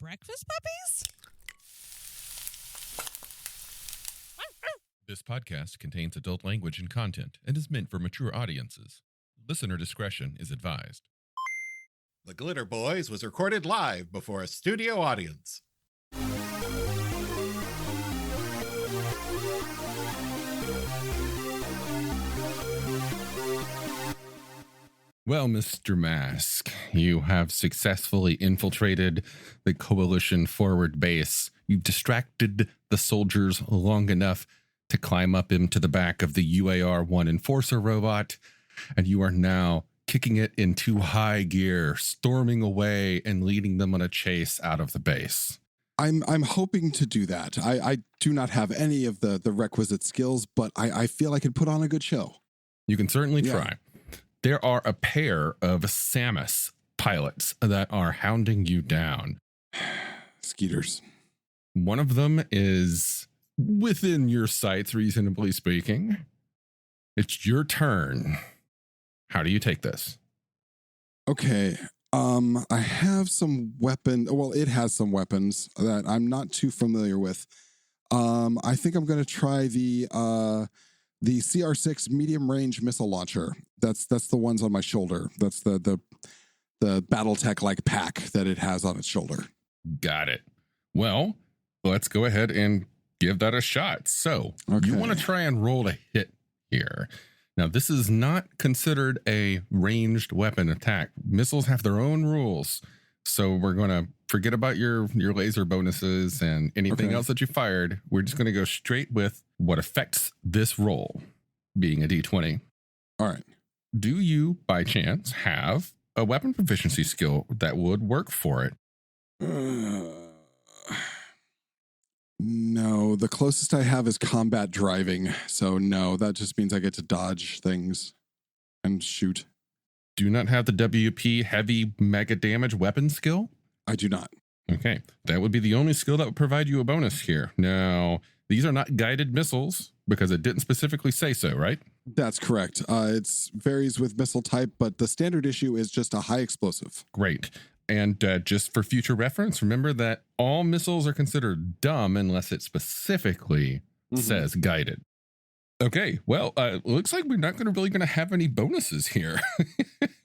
breakfast puppies? This podcast contains adult language and content and is meant for mature audiences. Listener discretion is advised. The Glitterbois was recorded live before a studio audience. Well, Mr. Mask, you have successfully infiltrated the Coalition forward base. You've distracted the soldiers long enough to climb up into the back of the UAR-1 Enforcer robot, and you are now kicking it into high gear, storming away and leading them on a chase out of the base. I'm hoping to do that. I do not have any of the requisite skills, but I feel I could put on a good show. You can certainly try. There are a pair of Samus pilots that are hounding you down. Skeeters. One of them is within your sights, reasonably speaking. It's your turn. How do you take this? Okay. I have some weapon. Well, it has some weapons that I'm not too familiar with. I think I'm going to try the CR6 medium range missile launcher. That's the ones on my shoulder. That's the BattleTech like pack that it has on its shoulder. Got it. Well, let's go ahead and give that a shot. So you want to try and roll a hit here. Now, this is not considered a ranged weapon attack. Missiles have their own rules. So we're going to forget about your laser bonuses and anything else that you fired. We're just going to go straight with what affects this roll, being a D20. All right. Do you, by chance, have a weapon proficiency skill that would work for it? No, the closest I have is combat driving. So no, that just means I get to dodge things and shoot. Do not have the WP heavy mega damage weapon skill? I do not. Okay, that would be the only skill that would provide you a bonus here. Now, these are not guided missiles because it didn't specifically say so, right? That's correct. It varies with missile type, but the standard issue is just a high explosive. Great. And just for future reference, remember that all missiles are considered dumb unless it specifically says guided. Okay, well, looks like we're not really going to have any bonuses here.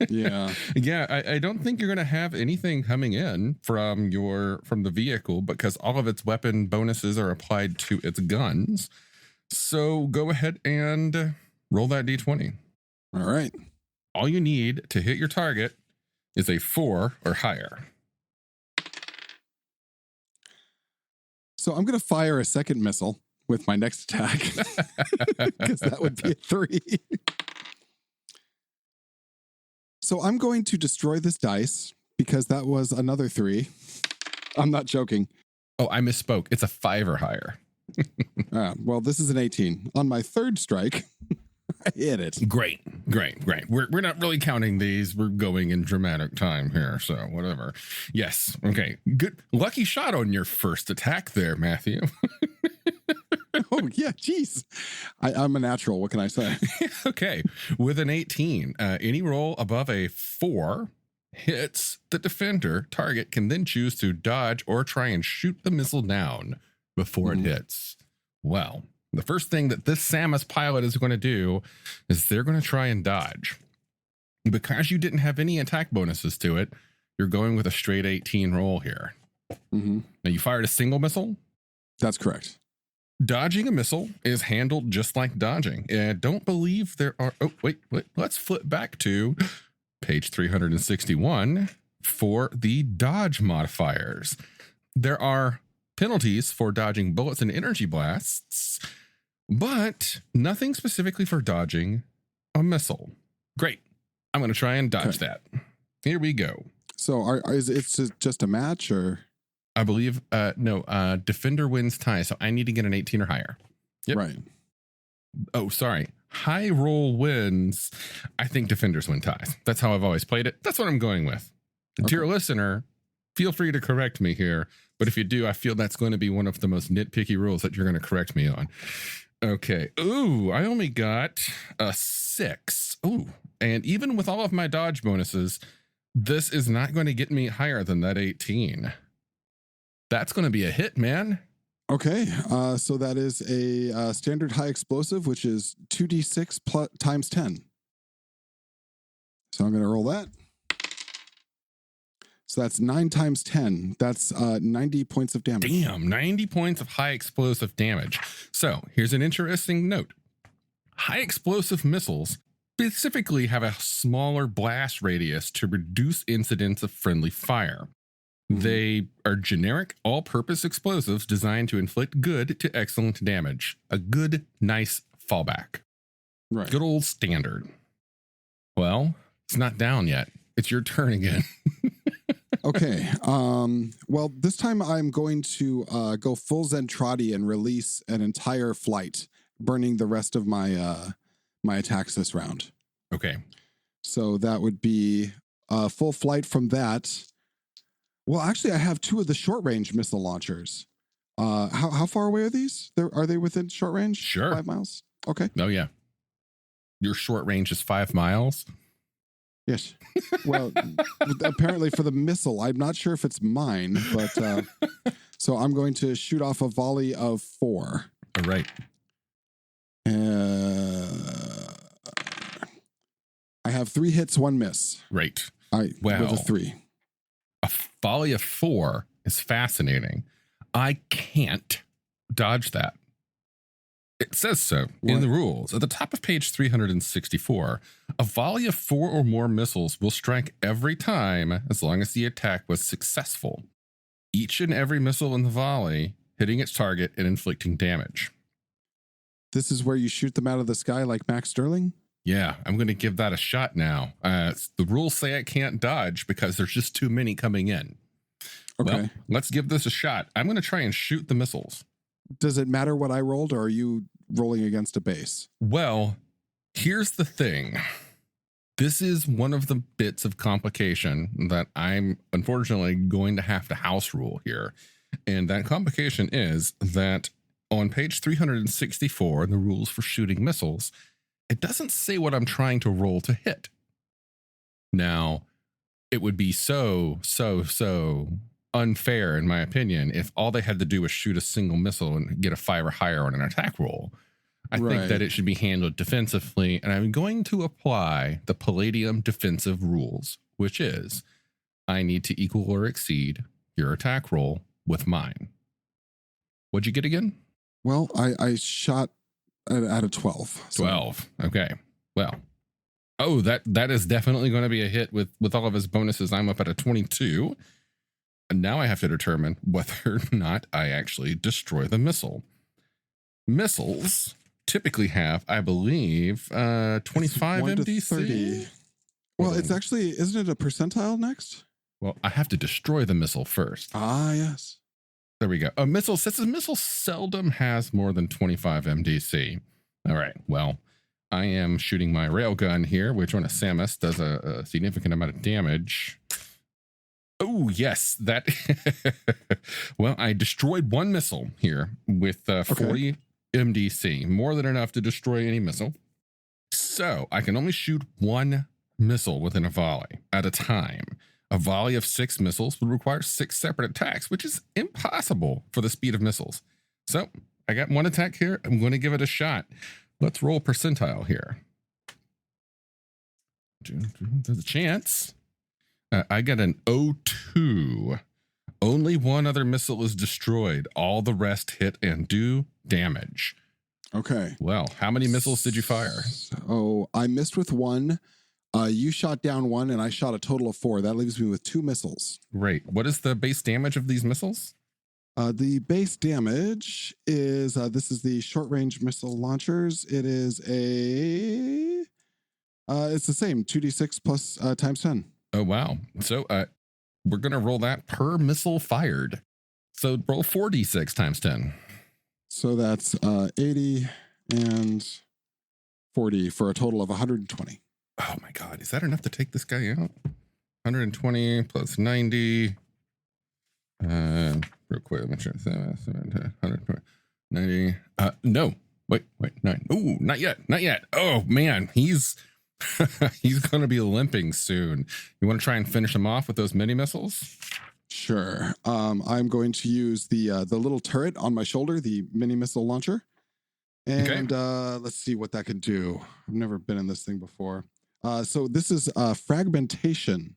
Yeah. Yeah, I don't think you're going to have anything coming in from the vehicle because all of its weapon bonuses are applied to its guns. So go ahead and roll that D20. All right. All you need to hit your target is a 4 or higher. So I'm going to fire a second missile with my next attack because that would be a 3. So I'm going to destroy this dice because that was another 3. I'm not joking. Oh, I misspoke. It's a 5 or higher. Well, this is an 18. On my third strike, I hit it. Great. We're not really counting these. We're going in dramatic time here, so whatever. Yes. Okay. Good. Lucky shot on your first attack there, Matthew. Oh, yeah. Geez. I'm a natural. What can I say? Okay. With an 18, any roll above a 4 hits the defender. Target can then choose to dodge or try and shoot the missile down before it hits. Well, the first thing that this Samus pilot is going to do is they're going to try and dodge. Because you didn't have any attack bonuses to it, you're going with a straight 18 roll here. Now, you fired a single missile? That's correct. Dodging a missile is handled just like dodging. And I don't believe there are... Oh, wait. Let's flip back to page 361 for the dodge modifiers. There are penalties for dodging bullets and energy blasts, but nothing specifically for dodging a missile. Great. I'm going to try and dodge that. Here we go. So is it just a match or? I believe, no, defender wins tie. So I need to get an 18 or higher. Yep. Right. Oh, sorry. High roll wins. I think defenders win ties. That's how I've always played it. That's what I'm going with. Dear listener, feel free to correct me here. But if you do, I feel that's going to be one of the most nitpicky rules that you're going to correct me on. Okay. Ooh, I only got a 6. Ooh. And even with all of my dodge bonuses, this is not going to get me higher than that 18. That's going to be a hit, man. Okay, so that is a standard high explosive, which is 2d6 times 10. So I'm going to roll that. So that's 9 times 10. That's 90 points of damage. Damn, 90 points of high explosive damage. So here's an interesting note. High explosive missiles specifically have a smaller blast radius to reduce incidents of friendly fire. They are generic, all-purpose explosives designed to inflict good to excellent damage. A good, nice fallback. Right. Good old standard. Well, it's not down yet. It's your turn again. Okay. Well, this time I'm going to go full Zentradi and release an entire flight, burning the rest of my my attacks this round. Okay. So that would be full flight from that. Well, actually, I have 2 of the short-range missile launchers. How far away are these? Are they within short range? Sure. 5 miles? Okay. Oh, yeah. Your short range is 5 miles? Yes. Well, apparently for the missile, I'm not sure if it's mine, but so I'm going to shoot off a volley of 4. All right. I have 3 hits, 1 miss. Right. With a 3. A volley of 4 is fascinating. I can't dodge that. It says so in the rules. At the top of page 364, a volley of 4 or more missiles will strike every time as long as the attack was successful. Each and every missile in the volley hitting its target and inflicting damage. This is where you shoot them out of the sky like Max Sterling? Yeah, I'm going to give that a shot now. The rules say I can't dodge because there's just too many coming in. Okay. Well, let's give this a shot. I'm going to try and shoot the missiles. Does it matter what I rolled, or are you rolling against a base? Well, here's the thing. This is one of the bits of complication that I'm unfortunately going to have to house rule here. And that complication is that on page 364 in the rules for shooting missiles, it doesn't say what I'm trying to roll to hit. Now, it would be so unfair, in my opinion, if all they had to do was shoot a single missile and get a 5 or higher on an attack roll. I think that it should be handled defensively, and I'm going to apply the Palladium defensive rules, which is I need to equal or exceed your attack roll with mine. What'd you get again? Well, I shot at a 12. So. 12. Okay. Well, that is definitely going to be a hit with all of his bonuses. I'm up at a 22. And now I have to determine whether or not I actually destroy the missile. Missiles typically have, I believe, 25 MDC. 30. Well, it's actually, isn't it a percentile next? Well, I have to destroy the missile first. Ah, yes. There we go. A missile seldom has more than 25 MDC. All right. Well, I am shooting my railgun here, which on a Samus does a significant amount of damage. Oh, yes. That. Well, I destroyed 1 missile here with 40 MDC, more than enough to destroy any missile. So I can only shoot 1 missile within a volley at a time. A volley of 6 missiles would require 6 separate attacks, which is impossible for the speed of missiles. So I got 1 attack here. I'm going to give it a shot. Let's roll percentile here. There's a chance. I got an 02. Only 1 other missile is destroyed. All the rest hit and do damage. Okay. Well, how many missiles did you fire? So I missed with 1. You shot down 1, and I shot a total of 4. That leaves me with 2 missiles. Great. What is the base damage of these missiles? The base damage is, this is the short-range missile launchers. It is it's the same, 2d6 plus times 10. Oh, wow. So we're going to roll that per missile fired. So roll 4d6 times 10. So that's 80 and 40 for a total of 120. Oh, my God. Is that enough to take this guy out? 120 plus 90. Real quick. Let me check. 120, 90. No. Wait. 9. Ooh, not yet. Oh, man. He's going to be limping soon. You want to try and finish him off with those mini missiles? Sure. I'm going to use the little turret on my shoulder, the mini missile launcher. And let's see what that can do. I've never been in this thing before. So this is fragmentation.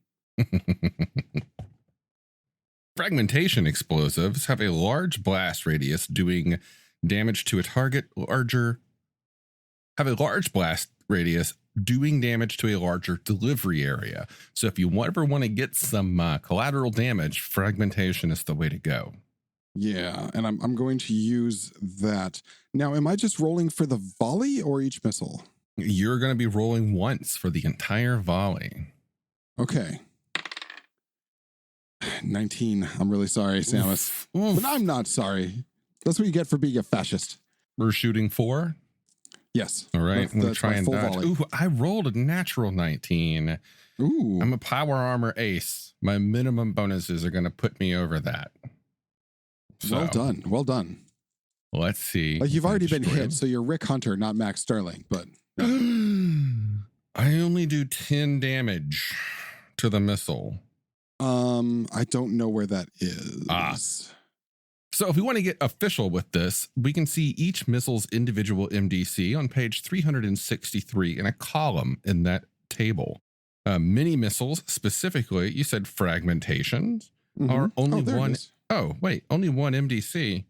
Fragmentation explosives have a large blast radius doing damage to a target have a large blast radius doing damage to a larger delivery area. So if you ever want to get some collateral damage, fragmentation is the way to go. Yeah, and I'm going to use that. Now, am I just rolling for the volley or each missile? You're going to be rolling once for the entire volley. Okay. 19. I'm really sorry, Samus. But I'm not sorry. That's what you get for being a fascist. We're shooting 4? Yes. All right. I'm going to try and dodge. Volley. Ooh, I rolled a natural 19. Ooh. I'm a power armor ace. My minimum bonuses are going to put me over that. So, well done. Well done. Let's see. Like you've already been hit, so you're Rick Hunter, not Max Sterling. But I only do 10 damage to the missile. I don't know where that is. So if we want to get official with this, we can see each missile's individual MDC on page 363 in a column in that table. Mini missiles, specifically, you said fragmentations, are only one. Oh, wait, only one MDC.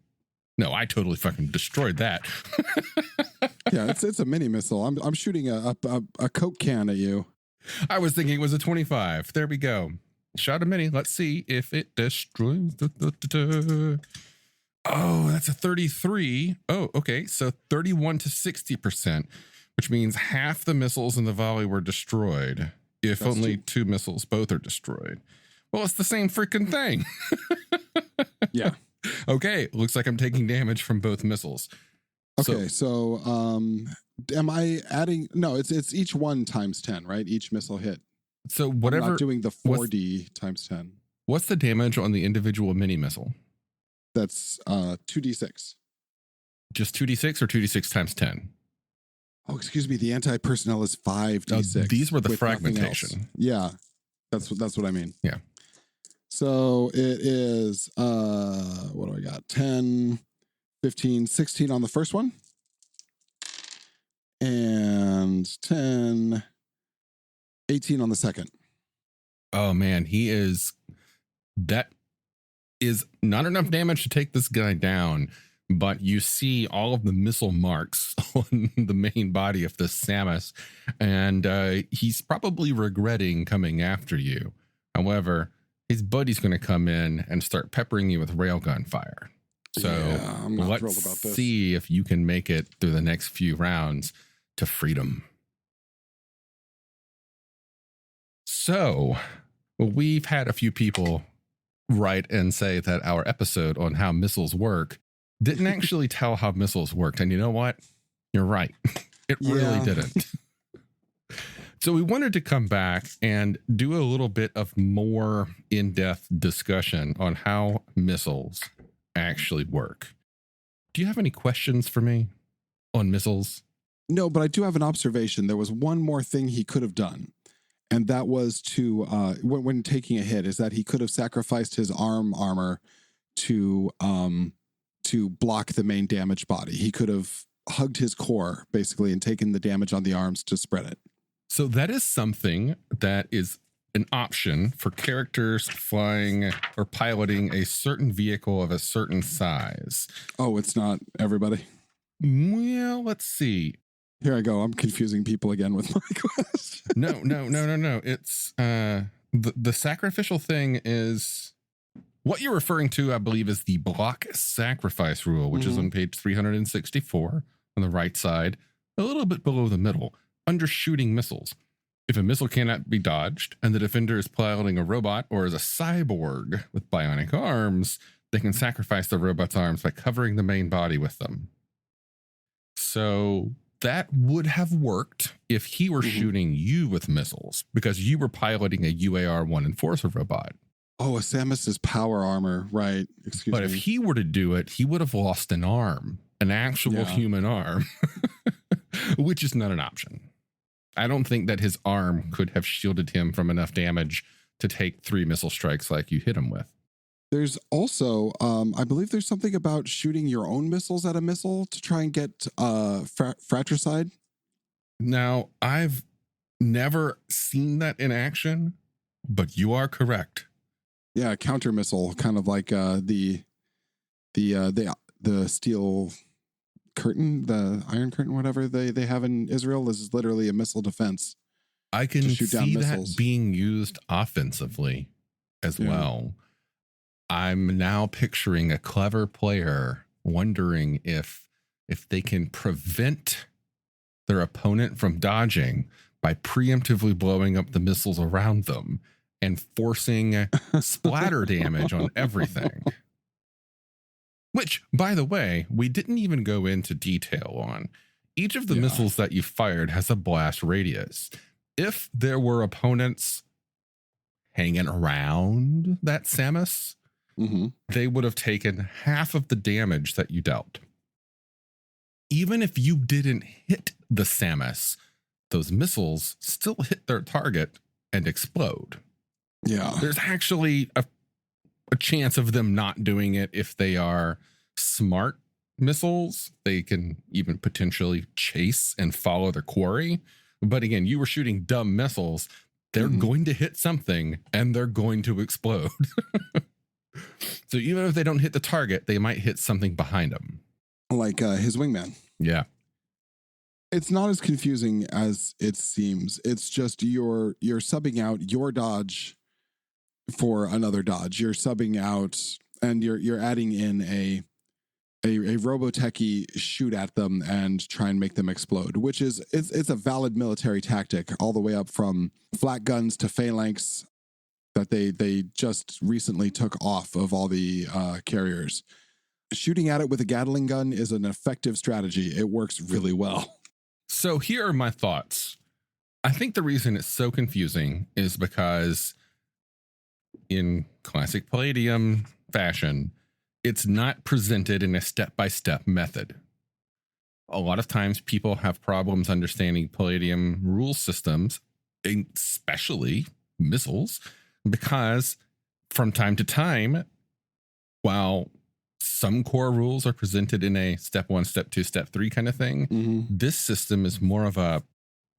No, I totally fucking destroyed that. Yeah, it's a mini missile. I'm shooting a Coke can at you. I was thinking it was a 25. There we go. Shot a mini. Let's see if it destroys. Oh, that's a 33. Oh, okay. So 31 to 60%, which means half the missiles in the volley were destroyed. If that's only 2 missiles both are destroyed. Well, it's the same freaking thing. Yeah. Okay. Looks like I'm taking damage from both missiles. Okay. So am I adding? No, it's each one times 10, right? Each missile hit. So whatever. I'm not doing the 4D times 10. What's the damage on the individual mini missile? That's 2d6. Just 2d6 or 2d6 times 10? Oh, excuse me. The anti-personnel is 5d6. These were the fragmentation. Yeah, that's what I mean. Yeah. So it is what do I got? 10, 15, 16 on the first one, and 10, 18 on the second. Oh man, that is not enough damage to take this guy down, but you see all of the missile marks on the main body of this Samus, and he's probably regretting coming after you. However, his buddy's going to come in and start peppering you with railgun fire. So yeah, I'm not thrilled about this. See if you can make it through the next few rounds to freedom. So we've had a few people write and say that our episode on how missiles work didn't actually tell how missiles worked. And you know what? You're right. It really didn't. So we wanted to come back and do a little bit of more in-depth discussion on how missiles actually work. Do you have any questions for me on missiles? No, but I do have an observation. There was one more thing he could have done. And that was to, when taking a hit, is that he could have sacrificed his armor to block the main damage body. He could have hugged his core, basically, and taken the damage on the arms to spread it. So that is something that is an option for characters flying or piloting a certain vehicle of a certain size. Oh, it's not everybody? Well, let's see. Here I go. I'm confusing people again with my question. No. It's the sacrificial thing is what you're referring to, I believe, is the block sacrifice rule, which is on page 364 on the right side, a little bit below the middle, under shooting missiles. If a missile cannot be dodged and the defender is piloting a robot or is a cyborg with bionic arms, they can sacrifice the robot's arms by covering the main body with them. So that would have worked if he were shooting you with missiles because you were piloting a UAR-1 Enforcer robot. Oh, a Samus's power armor, right? Excuse me. But if he were to do it, he would have lost an arm, an actual human arm, which is not an option. I don't think that his arm could have shielded him from enough damage to take 3 missile strikes like you hit him with. There's also, I believe there's something about shooting your own missiles at a missile to try and get fratricide. Now, I've never seen that in action, but you are correct. Yeah, counter missile, kind of like the steel curtain, the iron curtain, whatever they have in Israel, is literally a missile defense. I can shoot down see that missiles. being used offensively as Yeah. well. I'm now picturing a clever player wondering if they can prevent their opponent from dodging by preemptively blowing up the missiles around them and forcing splatter damage on everything. Which, by the way, we didn't even go into detail on. Each of the missiles that you fired has a blast radius. If there were opponents hanging around that Samus, they would have taken half of the damage that you dealt. Even if you didn't hit the Samus, those missiles still hit their target and explode. Yeah. There's actually a chance of them not doing it if they are smart missiles. They can even potentially chase and follow their quarry. But again, you were shooting dumb missiles. They're going to hit something and they're going to explode. So even if they don't hit the target, they might hit something behind them. Like his wingman. Yeah. It's not as confusing as it seems. It's just you're subbing out your dodge for another dodge. You're subbing out and you're adding in a Robotechy shoot at them and try and make them explode, which is it's a valid military tactic all the way up from flat guns to phalanx that they just recently took off of all the carriers. Shooting at it with a Gatling gun is an effective strategy. It works really well. So here are my thoughts. I think the reason it's so confusing is because in classic Palladium fashion, it's not presented in a step-by-step method. A lot of times people have problems understanding Palladium rule systems, especially missiles, because from time to time, while some core rules are presented in a step 1, step 2, step 3 kind of thing, this system is more of a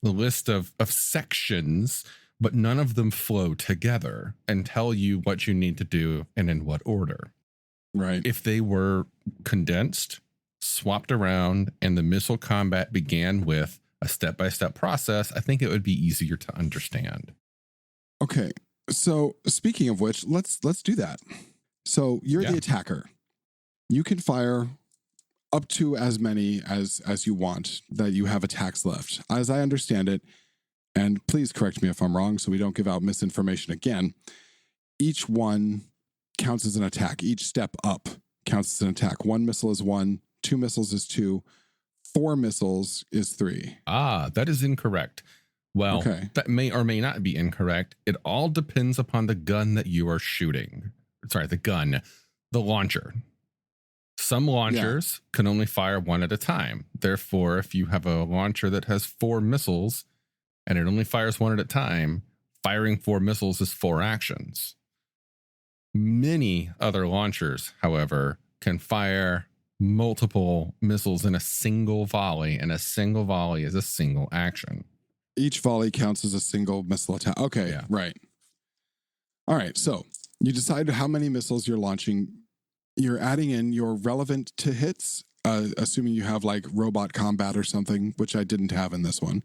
list of sections, but none of them flow together and tell you what you need to do and in what order. Right. If they were condensed, swapped around, and the missile combat began with a step-by-step process, I think it would be easier to understand. Okay. So speaking of which, let's do that. So you're the attacker. You can fire up to as many as you want that you have attacks left. As I understand it, and please correct me if I'm wrong so we don't give out misinformation again, each one counts as an attack. Each step up counts as an attack. 1 missile is 1, 2 missiles is 2, 4 missiles is 3. Ah, that is incorrect. Well, that may or may not be incorrect. It all depends upon the gun that you are shooting. Sorry, the launcher. Some launchers can only fire 1 at a time. Therefore, if you have a launcher that has 4 missiles and it only fires 1 at a time, firing 4 missiles is 4 actions. Many other launchers, however, can fire multiple missiles in a single volley, and a single volley is a single action. Each volley counts as a single missile attack. Okay, right. All right, so you decide how many missiles you're launching. You're adding in your relevant to hits, assuming you have like robot combat or something, which I didn't have in this one.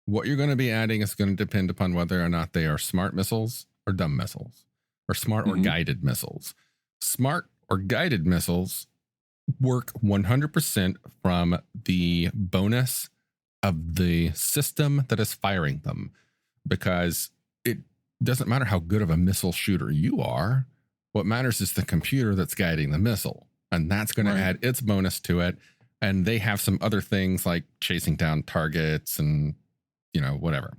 What you're going to be adding is going to depend upon whether or not they are smart missiles or dumb missiles, or smart or guided missiles. Smart or guided missiles work 100% from the bonus of the system that is firing them, because it doesn't matter how good of a missile shooter you are. What matters is the computer that's guiding the missile, and that's going to add its bonus to it. And they have some other things like chasing down targets and, whatever.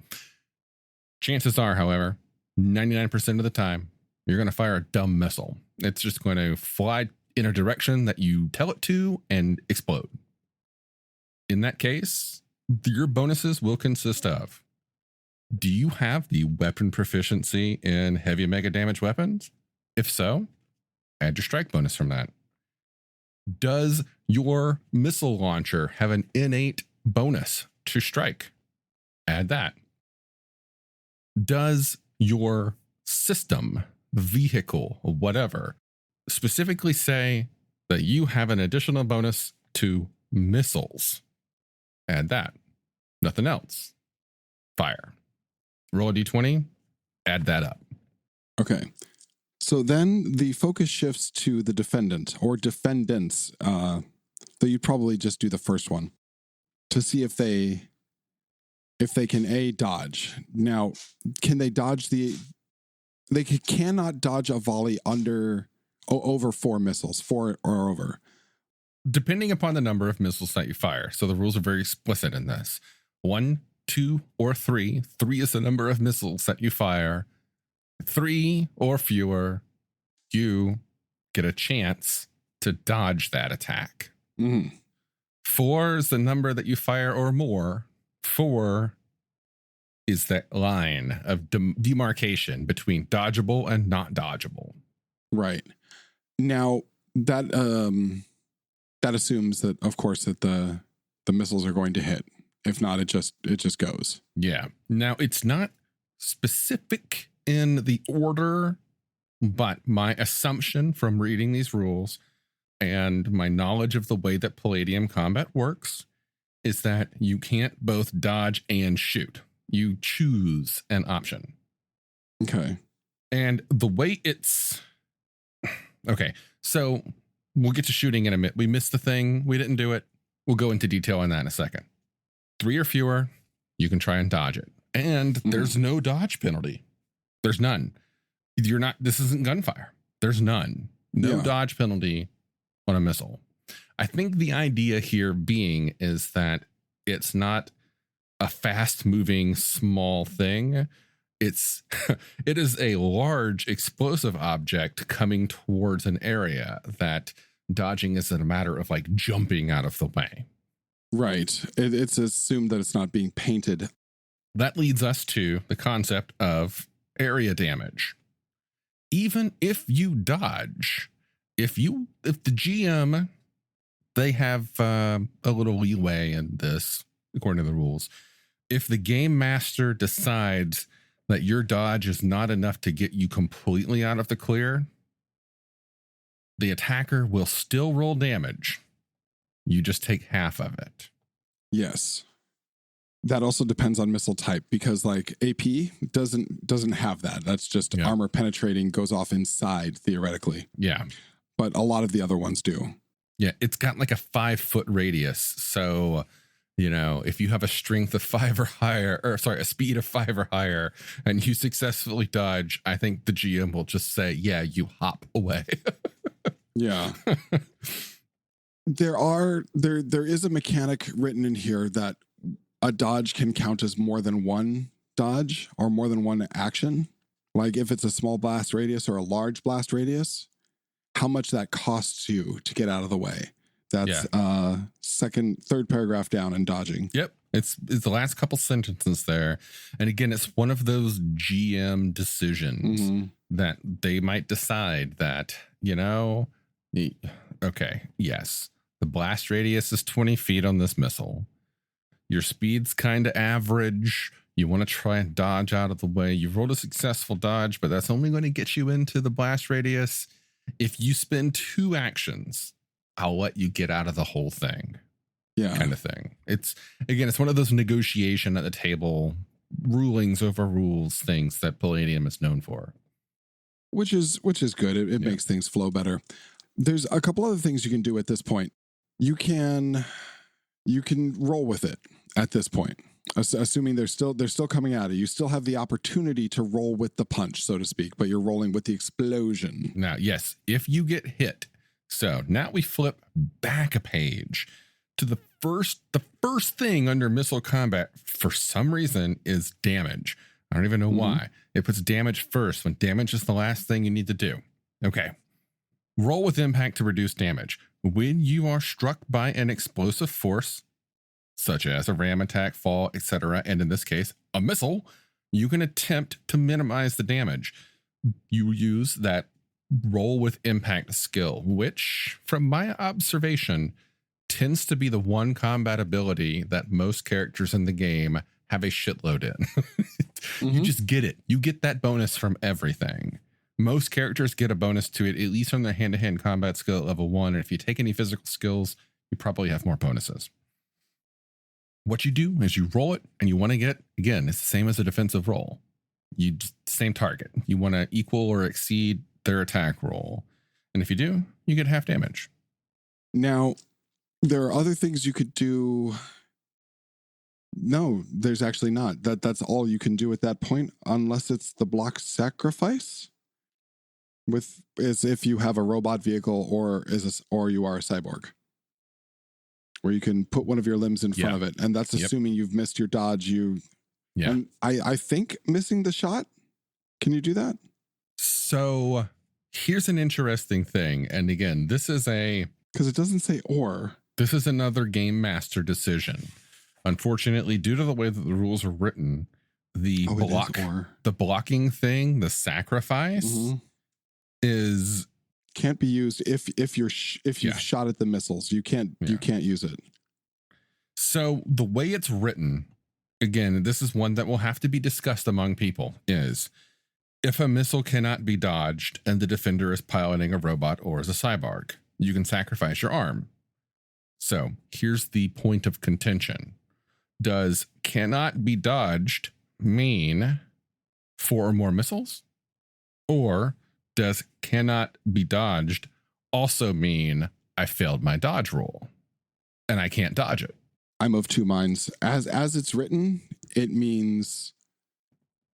Chances are, however, 99% of the time, you're going to fire a dumb missile. It's just going to fly in a direction that you tell it to and explode. In that case, your bonuses will consist of: do you have the weapon proficiency in heavy mega damage weapons? If so, Add your strike bonus from that. Does your missile launcher have an innate bonus to strike? Add that. Does your system, vehicle, whatever, specifically say that you have an additional bonus to missiles? Add that. Nothing else. Fire. Roll a d20, add that up. Okay. So then the focus shifts to the defendant or defendants, though you'd probably just do the first one to see if they can dodge. Now, can they dodge they cannot dodge a volley over 4 missiles, 4 or over. Depending upon the number of missiles that you fire. So the rules are very explicit in this. 1, 2, or 3. 3 is the number of missiles that you fire. 3 or fewer, you get a chance to dodge that attack. 4 is the number that you fire or more. 4 is that line of demarcation between dodgeable and not dodgeable. Right. Now that assumes that, of course, that the missiles are going to hit. If not, it just goes. Yeah. Now it's not specific in the order, but my assumption from reading these rules and my knowledge of the way that Palladium combat works is that you can't both dodge and shoot. You choose an option. Okay. And the way it's... Okay, so we'll get to shooting in a minute. We missed the thing. We didn't do it. We'll go into detail on that in a second. 3 or fewer, you can try and dodge it. And there's no dodge penalty. There's none. This isn't gunfire. There's none. No dodge penalty on a missile. I think the idea here being is that it's not a fast moving small thing. It is a large explosive object coming towards an area that dodging is a matter of like jumping out of the way. Right. It's assumed that it's not being painted. That leads us to the concept of area damage. Even if you dodge, if the GM, they have a little leeway in this, according to the rules. If the game master decides that your dodge is not enough to get you completely out of the clear, the attacker will still roll damage. You just take half of it. Yes. That also depends on missile type because like AP doesn't have that. That's just armor penetrating, goes off inside theoretically. Yeah. But a lot of the other ones do. Yeah. It's got like a 5-foot radius. So, if you have a strength of 5 or higher, a speed of 5 or higher, and you successfully dodge, I think the GM will just say, yeah, you hop away. Yeah. There is a mechanic written in here that a dodge can count as more than one dodge or more than one action. Like if it's a small blast radius or a large blast radius, how much that costs you to get out of the way. That's third paragraph down in dodging. Yep. It's the last couple sentences there. And again, it's one of those GM decisions that they might decide that, okay, yes, the blast radius is 20 feet on this missile. Your speed's kind of average. You want to try and dodge out of the way. You rolled a successful dodge, but that's only going to get you into the blast radius. If you spend 2 actions, I'll let you get out of the whole thing. Yeah. Kind of thing. It's one of those negotiation at the table, rulings over rules things that Palladium is known for. Which is good. It makes things flow better. There's a couple other things you can do at this point. You can roll with it at this point. Assuming they're still coming at it. You still have the opportunity to roll with the punch, so to speak, but you're rolling with the explosion. Now, yes, if you get hit. So now we flip back a page to the first thing under missile combat for some reason is damage. I don't even know why. It puts damage first when damage is the last thing you need to do. Okay. Roll with impact to reduce damage. When you are struck by an explosive force, such as a ram attack, fall, etc., and in this case, a missile, you can attempt to minimize the damage. You use that roll with impact skill, which, from my observation, tends to be the one combat ability that most characters in the game have a shitload in. You just get it. You get that bonus from everything. Most characters get a bonus to it, at least from their hand-to-hand combat skill at level 1. And if you take any physical skills, you probably have more bonuses. What you do is you roll it, and you want to get, again, it's the same as a defensive roll. You same target. You want to equal or exceed their attack roll. And if you do, you get half damage. Now, there are other things you could do. No, there's actually not. That's all you can do at that point, unless it's the block sacrifice. Is if you have a robot vehicle or you are a cyborg, where you can put one of your limbs in front of it, and that's assuming you've missed your dodge. And I think missing the shot. Can you do that? So here's an interesting thing, and again, this is because it doesn't say or. This is another game master decision. Unfortunately, due to the way that the rules are written, the blocking thing, the sacrifice, can't be used if you've shot at the missiles. You can't use it. So the way it's written, again, this is one that will have to be discussed among people, is if a missile cannot be dodged and the defender is piloting a robot or is a cyborg, you can sacrifice your arm. So here's the point of contention. Does cannot be dodged mean 4 or more missiles? Or does cannot be dodged also mean I failed my dodge roll and I can't dodge it? I'm of two minds. As it's written, it means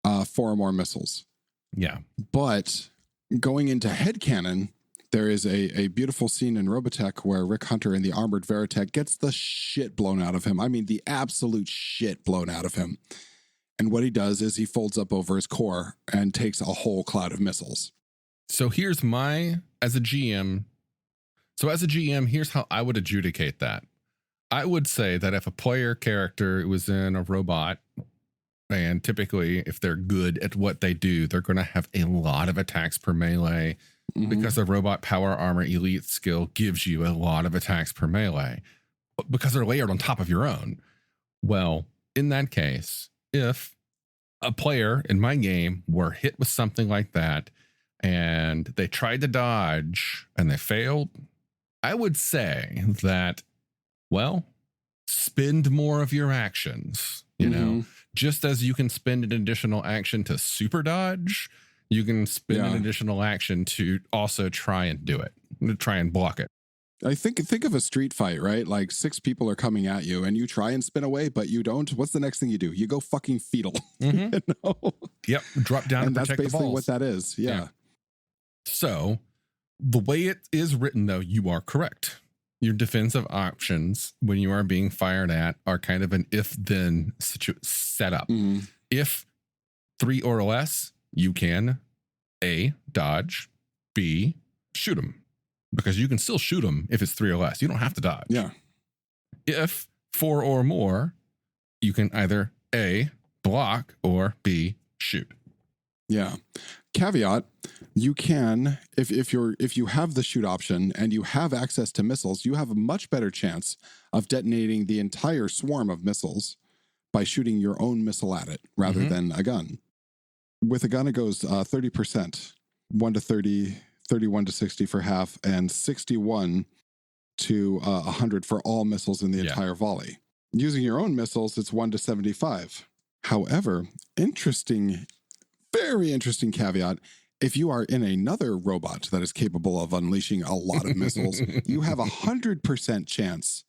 4 or more missiles. Yeah. But going into headcanon, there is a beautiful scene in Robotech where Rick Hunter in the armored Veritech gets the shit blown out of him. I mean, the absolute shit blown out of him. And what he does is he folds up over his core and takes a whole cloud of missiles. So here's as a GM, here's how I would adjudicate that. I would say that if a player character was in a robot, and typically if they're good at what they do, they're going to have a lot of attacks per melee, because the robot power armor elite skill gives you a lot of attacks per melee, because they're layered on top of your own. Well, in that case, if a player in my game were hit with something like that and they tried to dodge and they failed, I would say that, well, spend more of your actions, you know, just as you can spend an additional action to super dodge, you can spend an additional action to also try and do it, to try and block it. I think of a street fight, right? Like 6 people are coming at you and you try and spin away, but you don't. What's the next thing you do? You go fucking fetal. You know? Yep. Drop down and protect the balls. That's basically what that is. Yeah. So the way it is written, though, you are correct. Your defensive options when you are being fired at are kind of an if-then setup. If 3 or less, you can A, dodge, B, shoot them. Because you can still shoot them if it's 3 or less. You don't have to dodge. Yeah. If 4 or more, you can either A, block, or B, shoot. Yeah. Caveat, you can, if you have the shoot option and you have access to missiles, you have a much better chance of detonating the entire swarm of missiles by shooting your own missile at it rather than a gun. With a gun, it goes 30%, 1 to 30, 31 to 60 for half, and 61 to 100 for all missiles in the entire volley. Using your own missiles, it's 1 to 75. However, very interesting caveat. If you are in another robot that is capable of unleashing a lot of missiles, you have 100% chance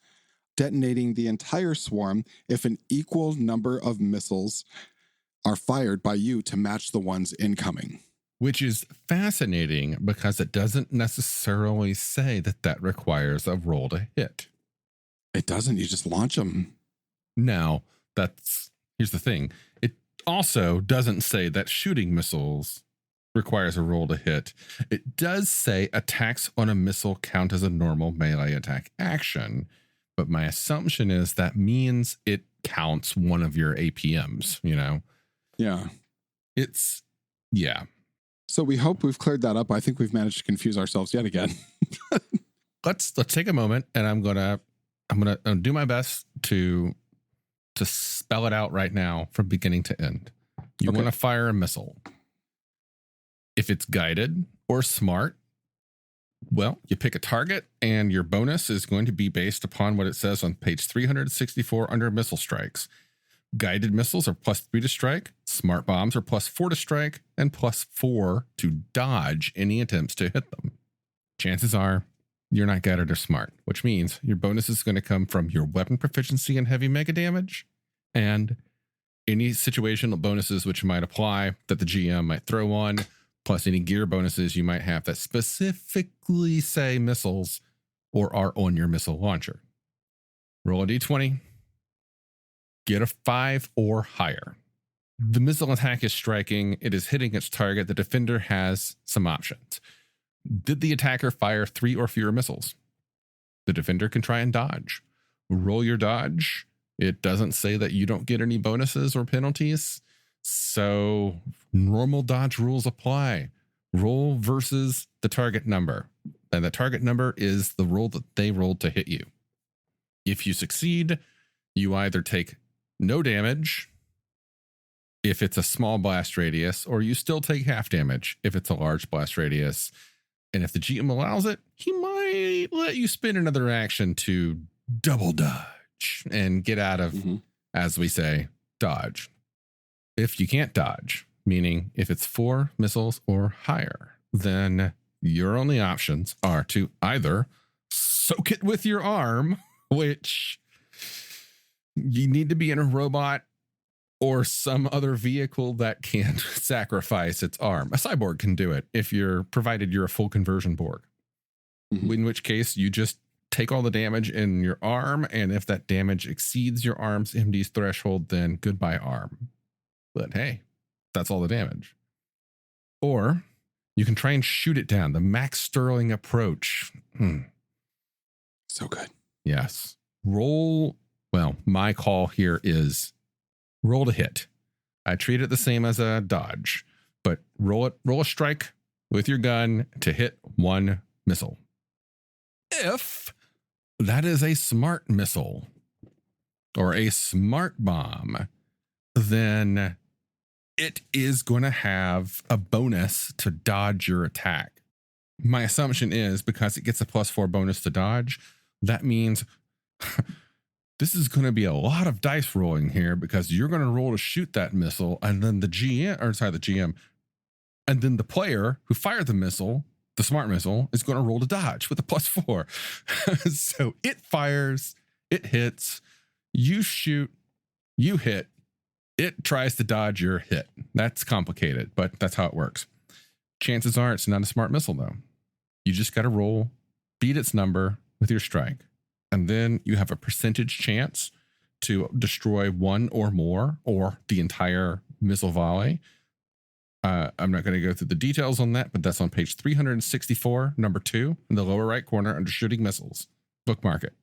detonating the entire swarm if an equal number of missiles are fired by you to match the ones incoming. Which is fascinating because it doesn't necessarily say that requires a roll to hit. It doesn't. You just launch them. Now, here's the thing. It also doesn't say that shooting missiles requires a roll to hit. It does say attacks on a missile count as a normal melee attack action, but my assumption is that means it counts one of your APMs, you know? Yeah. So we hope we've cleared that up. I think we've managed to confuse ourselves yet again. Let's take a moment, and I'm gonna do my best to spell it out right now from beginning to end. You want to fire a missile. If it's guided or smart, well, you pick a target, and your bonus is going to be based upon what it says on page 364 under missile strikes. Guided missiles are +3 to strike, smart bombs are +4 to strike, and +4 to dodge any attempts to hit them. Chances are you're not guided or smart, which means your bonus is going to come from your weapon proficiency and heavy mega damage, and any situational bonuses which might apply that the GM might throw on, plus any gear bonuses you might have that specifically say missiles or are on your missile launcher. Roll a d20. Get a 5 or higher. The missile attack is striking. It is hitting its target. The defender has some options. Did the attacker fire 3 or fewer missiles? The defender can try and dodge. Roll your dodge. It doesn't say that you don't get any bonuses or penalties. So normal dodge rules apply. Roll versus the target number. And the target number is the roll that they rolled to hit you. If you succeed, you either take no damage if it's a small blast radius, or you still take half damage if it's a large blast radius. And if the GM allows it, he might let you spend another action to double dodge and get out of, as we say, dodge. If you can't dodge, meaning if it's 4 missiles or higher, then your only options are to either soak it with your arm, which you need to be in a robot or some other vehicle that can sacrifice its arm. A cyborg can do it if you're provided you're a full conversion Borg, in which case you just take all the damage in your arm. And if that damage exceeds your arm's MD's threshold, then goodbye arm. But hey, that's all the damage. Or you can try and shoot it down. The Max Sterling approach. So good. Yes. Roll. Well, my call here is roll to hit. I treat it the same as a dodge, but roll a strike with your gun to hit 1 missile. If that is a smart missile or a smart bomb, then it is going to have a bonus to dodge your attack. My assumption is because it gets a +4 bonus to dodge, that means this is going to be a lot of dice rolling here, because you're going to roll to shoot that missile, and then the GM, and then the player who fired the missile, the smart missile, is going to roll to dodge with a +4. So it fires, it hits, you shoot, you hit, it tries to dodge your hit. That's complicated, but that's how it works. Chances are it's not a smart missile, though. You just got to roll, beat its number with your strike. And then you have a percentage chance to destroy 1 or more, or the entire missile volley. I'm not going to go through the details on that, but that's on page 364, number 2, in the lower right corner under shooting missiles. Bookmark it.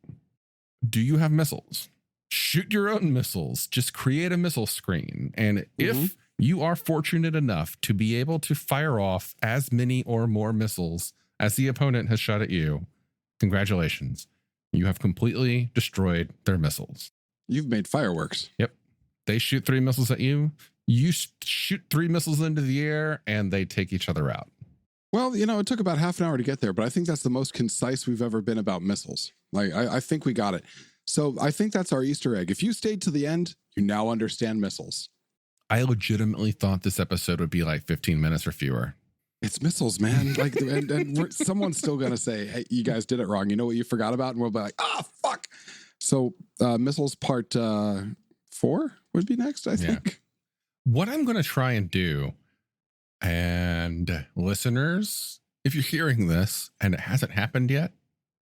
Do you have missiles? Shoot your own missiles. Just create a missile screen. And if you are fortunate enough to be able to fire off as many or more missiles as the opponent has shot at you, congratulations. You have completely destroyed their missiles. You've made fireworks. Yep. They shoot 3 missiles at you. You shoot 3 missiles into the air, and they take each other out. Well, it took about half an hour to get there, but I think that's the most concise we've ever been about missiles. Like, I think we got it. So I think that's our Easter egg. If you stayed to the end, you now understand missiles. I legitimately thought this episode would be like 15 minutes or fewer. It's missiles, man. Like, and someone's still going to say, hey, you guys did it wrong. You know what you forgot about? And we'll be like, fuck. So missiles part 4 would be next, I think. Yeah. What I'm going to try and do, and listeners, if you're hearing this and it hasn't happened yet,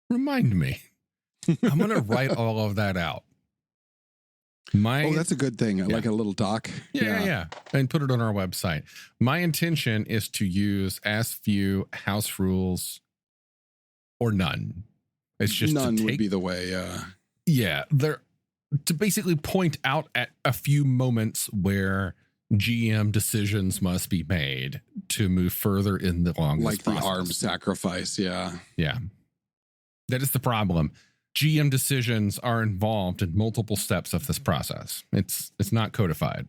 remind me. I'm going to write all of that out. That's a good thing. Yeah. Like a little doc. Yeah. And put it on our website. My intention is to use as few house rules or none. It's just none would be the way. Yeah. They're to basically point out at a few moments where GM decisions must be made to move further in the longest Like process. the arm sacrifice. Yeah. Yeah. That is the problem. GM decisions are involved in multiple steps of this process. It's not codified.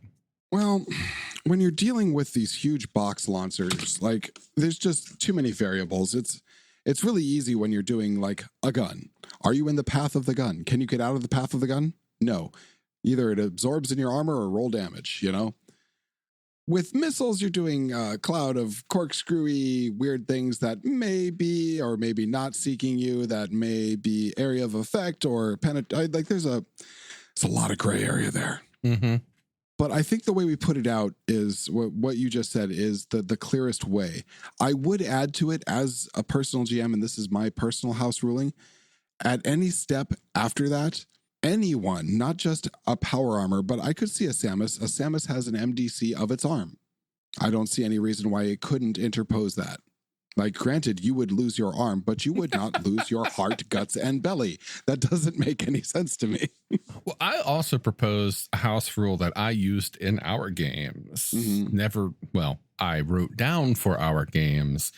Well, when you're dealing with these huge box launchers, like there's just too many variables. It's really easy when you're doing like a gun. Are you in the path of the gun? Can you get out of the path of the gun? No. Either it absorbs in your armor or roll damage, you know? With missiles, you're doing a cloud of corkscrewy, weird things that may be or maybe not seeking you, that may be area of effect or penetrate. Like it's a lot of gray area there. Mm-hmm. But I think the way we put it out is what you just said is the clearest way. I would add to it as a personal GM, and this is my personal house ruling, at any step after that, anyone, not just a power armor, but I could see a Samus. A Samus has an MDC of its arm. I don't see any reason why it couldn't interpose that. Like, granted, you would lose your arm, but you would not lose your heart, guts, and belly. That doesn't make any sense to me. Well, I also proposed a house rule that I used in our games. I wrote down for our games.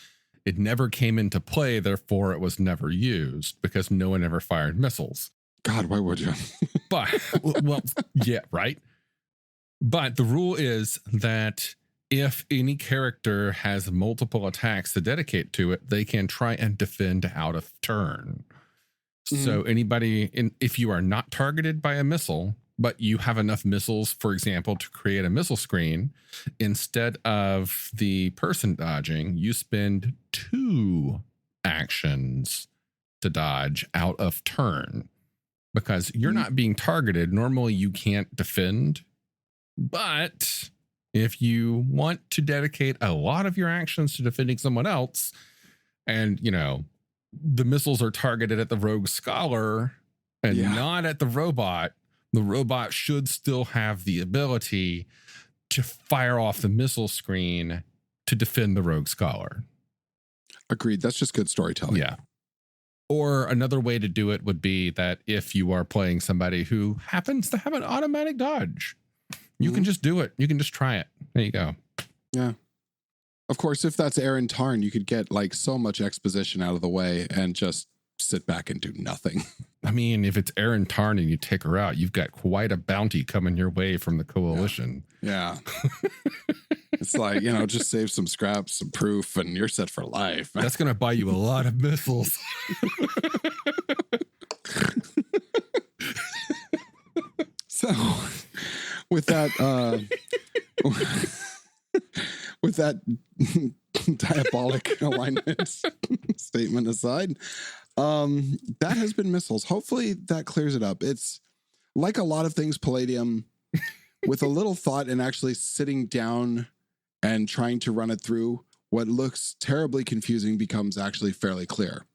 It never came into play, therefore it was never used because no one ever fired missiles. God, why would you? But, well, yeah, right. But the rule is that if any character has multiple attacks to dedicate to it, they can try and defend out of turn. So if you are not targeted by a missile, but you have enough missiles, for example, to create a missile screen, instead of the person dodging, you spend 2 actions to dodge out of turn because you're not being targeted. Normally you can't defend, but if you want to dedicate a lot of your actions to defending someone else and, you know, the missiles are targeted at the rogue scholar and not at the robot should still have the ability to fire off the missile screen to defend the rogue scholar. Agreed. That's just good storytelling. Yeah. Or another way to do it would be that if you are playing somebody who happens to have an automatic dodge, you can just do it. You can just try it. There you go. Yeah. Of course, if that's Aaron Tarn, you could get like so much exposition out of the way and just sit back and do nothing. I mean, if it's Aaron Tarn and you take her out, you've got quite a bounty coming your way from the coalition. Yeah. It's like, you know, just save some scraps, some proof, and you're set for life. That's going to buy you a lot of missiles. So with that, with that diabolic alignment statement aside, that has been missiles. Hopefully that clears it up. It's like a lot of things Palladium, with a little thought and actually sitting down and trying to run it through, what looks terribly confusing becomes actually fairly clear.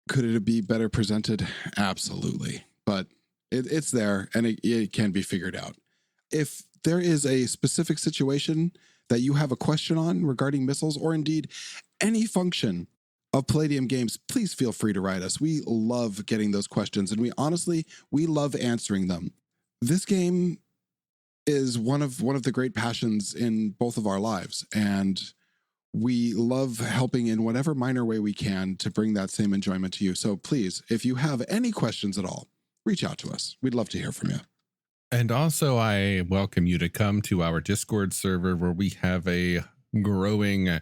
Could it be better presented? Absolutely. But it's there and it can be figured out. If there is a specific situation that you have a question on regarding missiles, or indeed any function of Palladium games, please feel free to write us. We love getting those questions, and we love answering them. This game is one of the great passions in both of our lives, and we love helping in whatever minor way we can to bring that same enjoyment to you. So please, if you have any questions at all, reach out to us. We'd love to hear from you. And also, I welcome you to come to our Discord server where we have a growing,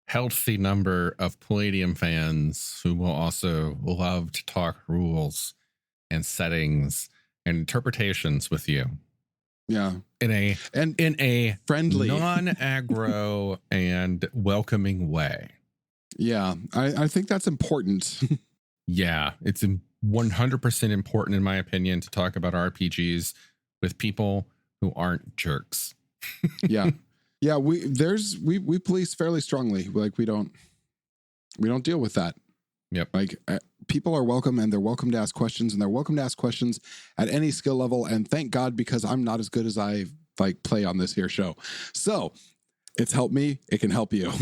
healthy number of Palladium fans who will also love to talk rules and settings and interpretations with you. Yeah. In a friendly, non-aggro and welcoming way. Yeah. I think that's important. Yeah. It's 100% important, in my opinion, to talk about RPGs with people who aren't jerks. Yeah. Yeah. We police fairly strongly. Like we don't deal with that. Yep. Like people are welcome, and they're welcome to ask questions, and they're welcome to ask questions at any skill level. And thank God, because I'm not as good as I play on this here show. So it's helped me. It can help you.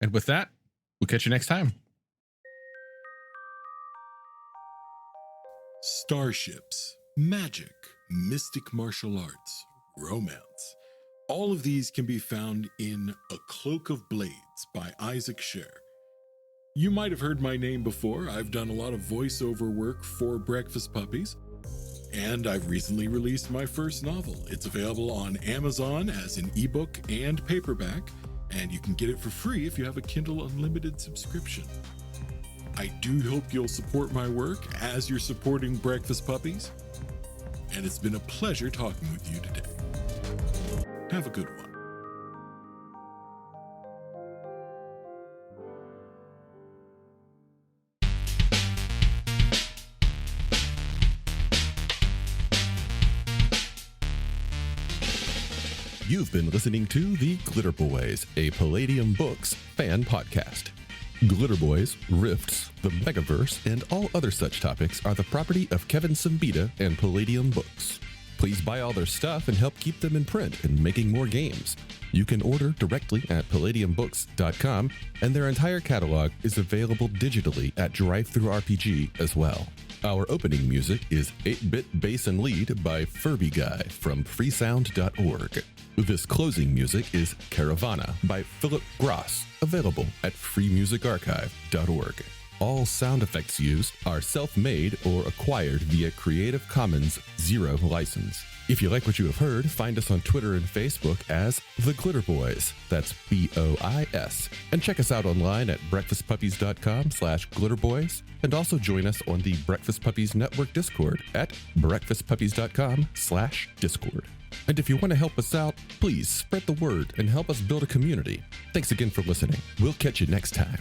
And with that, we'll catch you next time. Starships, magic, mystic martial arts, romance. All of these can be found in A Cloak of Blades by Isaac Scher. You might have heard my name before. I've done a lot of voiceover work for Breakfast Puppies, and I've recently released my first novel. It's available on Amazon as an ebook and paperback, and you can get it for free if you have a Kindle Unlimited subscription. I do hope you'll support my work as you're supporting Breakfast Puppies, and it's been a pleasure talking with you today. Have a good one. You've been listening to The Glitterbois, a Palladium Books fan podcast. Glitterbois, Rifts, the Megaverse, and all other such topics are the property of Kevin Siembieda and Palladium Books. Please buy all their stuff and help keep them in print and making more games. You can order directly at palladiumbooks.com, and their entire catalog is available digitally at Drive-Thru RPG as well. Our opening music is 8-Bit Bass and Lead by Furby Guy from freesound.org. This closing music is Caravana by Philip Gross, available at freemusicarchive.org. All sound effects used are self-made or acquired via Creative Commons Zero license. If you like what you have heard, find us on Twitter and Facebook as The Glitterbois. That's BOIS. And check us out online at breakfastpuppies.com/glitterbois. And also join us on the Breakfast Puppies Network Discord at breakfastpuppies.com/discord. And if you want to help us out, please spread the word and help us build a community. Thanks again for listening. We'll catch you next time.